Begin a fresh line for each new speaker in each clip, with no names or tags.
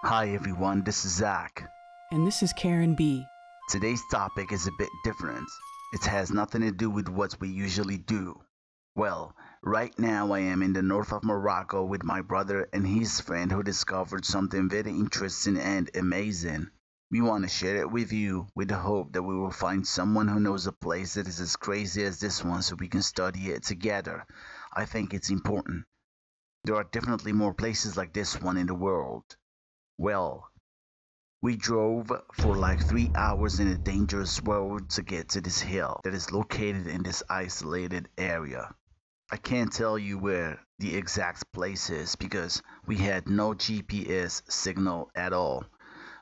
Hi everyone, this is Zack.
And this is Karen B.
Today's topic is a bit different. It has nothing to do with what we usually do. Well, right now I am in the north of Morocco with my brother and his friend who discovered something very interesting and amazing. We want to share it with you with the hope that we will find someone who knows a place that is as crazy as this one so we can study it together. I think it's important. There are definitely more places like this one in the world. Well, we drove for like 3 hours in a dangerous road to get to this hill that is located in this isolated area. I can't tell you where the exact place is because we had no GPS signal at all,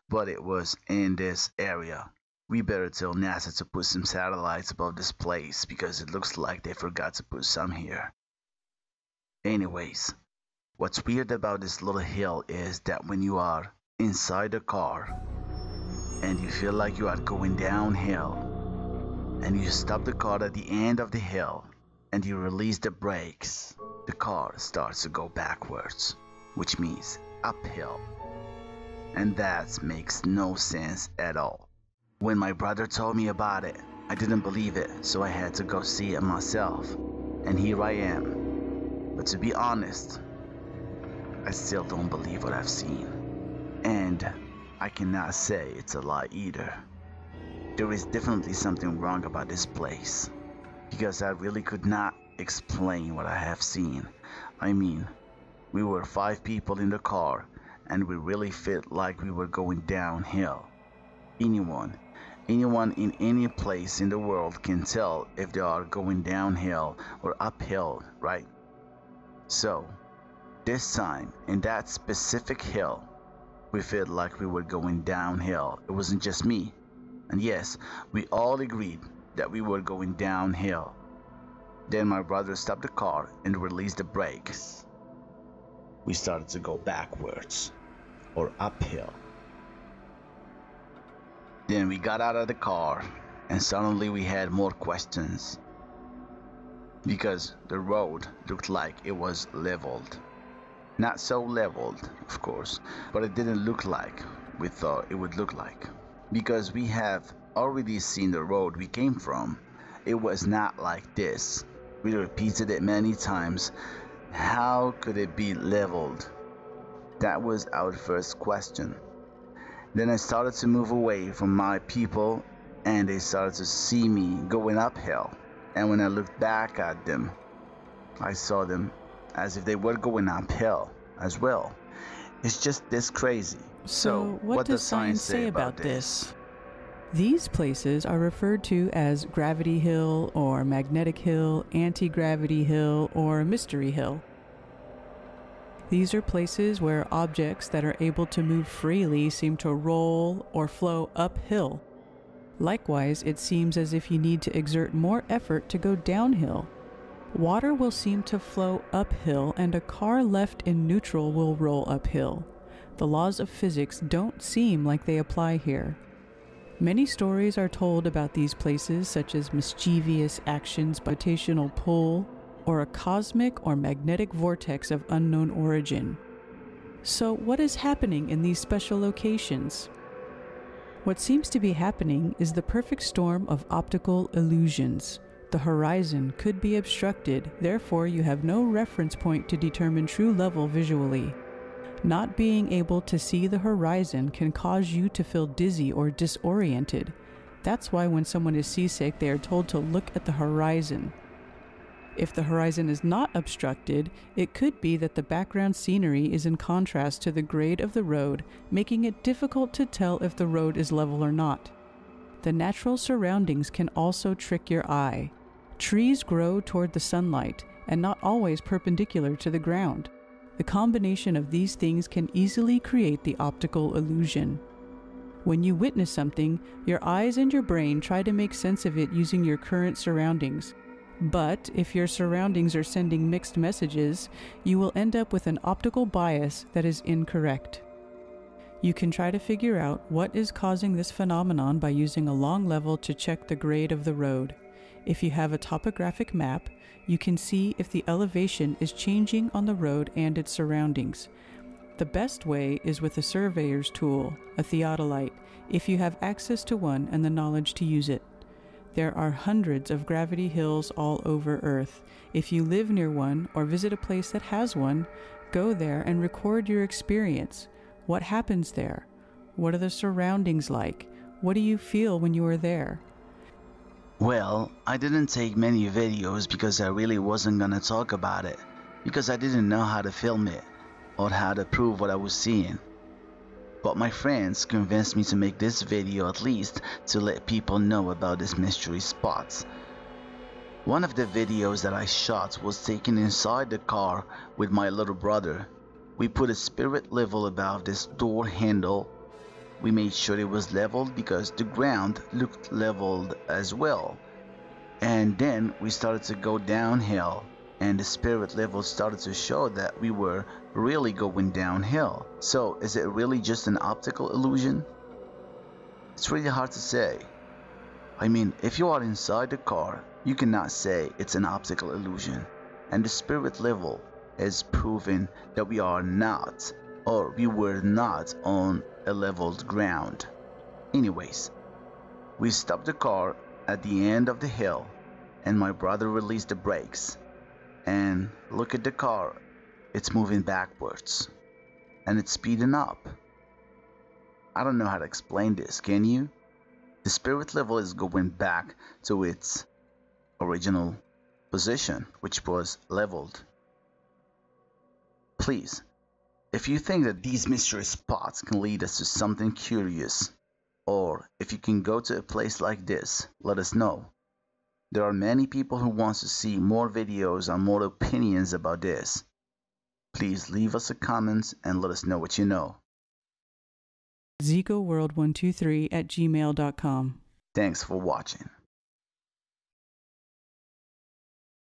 but it was in this area. We better tell NASA to put some satellites above this place because it looks like they forgot to put some here. Anyways, what's weird about this little hill is that when you are inside the car and you feel like you are going downhill and you stop the car at the end of the hill and you release the brakes, the car starts to go backwards, which means uphill. And that makes no sense at all. When my brother told me about it, I didn't believe it, so I had to go see it myself. And here I am. But to be honest, I still don't believe what I've seen. And I cannot say it's a lie either. There is definitely something wrong about this place, because I really could not explain what I have seen. I mean, we were 5 people in the car, and we really felt like we were going downhill. Anyone in any place in the world can tell if they are going downhill or uphill, right? So, this time, in that specific hill, we felt like we were going downhill. It wasn't just me. And yes, we all agreed that we were going downhill. Then my brother stopped the car and released the brakes. We started to go backwards, or uphill. Then we got out of the car, and suddenly we had more questions. Because the road looked like it was leveled. Not so leveled, of course, but it didn't look like we thought it would look like. Because we have already seen the road we came from. It was not like this. We repeated it many times. How could it be leveled? That was our first question. Then I started to move away from my people and they started to see me going uphill. And when I looked back at them, I saw them as if they were going uphill as well. It's just this crazy.
So what does science say about this? These places are referred to as Gravity Hill or Magnetic Hill, Anti-Gravity Hill, or Mystery Hill. These are places where objects that are able to move freely seem to roll or flow uphill. Likewise, it seems as if you need to exert more effort to go downhill. Water will seem to flow uphill, and a car left in neutral will roll uphill. The laws of physics don't seem like they apply here. Many stories are told about these places, such as mischievous actions by gravitational pull, or a cosmic or magnetic vortex of unknown origin. So what is happening in these special locations? What seems to be happening is the perfect storm of optical illusions. The horizon could be obstructed, therefore you have no reference point to determine true level visually. Not being able to see the horizon can cause you to feel dizzy or disoriented. That's why when someone is seasick, they are told to look at the horizon. If the horizon is not obstructed, it could be that the background scenery is in contrast to the grade of the road, making it difficult to tell if the road is level or not. The natural surroundings can also trick your eye. Trees grow toward the sunlight and not always perpendicular to the ground. The combination of these things can easily create the optical illusion. When you witness something, your eyes and your brain try to make sense of it using your current surroundings. But if your surroundings are sending mixed messages, you will end up with an optical bias that is incorrect. You can try to figure out what is causing this phenomenon by using a long level to check the grade of the road. If you have a topographic map, you can see if the elevation is changing on the road and its surroundings. The best way is with a surveyor's tool, a theodolite, if you have access to one and the knowledge to use it. There are hundreds of gravity hills all over Earth. If you live near one or visit a place that has one, go there and record your experience. What happens there? What are the surroundings like? What do you feel when you are there?
Well, I didn't take many videos because I really wasn't gonna talk about it, because I didn't know how to film it or how to prove what I was seeing. But my friends convinced me to make this video, at least to let people know about these mystery spots. One of the videos that I shot was taken inside the car with my little brother. We put a spirit level above this door handle. We made sure it was leveled because the ground looked leveled as well. And then we started to go downhill, and the spirit level started to show that we were really going downhill. So is it really just an optical illusion? It's really hard to say. I mean, if you are inside the car, you cannot say it's an optical illusion. And the spirit level is proving that we are not, or we were not on a leveled ground. Anyways, we stopped the car at the end of the hill, and my brother released the brakes. And look at the car, it's moving backwards, and it's speeding up. I don't know how to explain this, can you? The spirit level is going back to its original position, which was leveled. Please, if you think that these mystery spots can lead us to something curious, or if you can go to a place like this, let us know. There are many people who want to see more videos and more opinions about this. Please leave us a comment and let us know what you know.
ZekoWorld123@gmail.com.
Thanks for watching.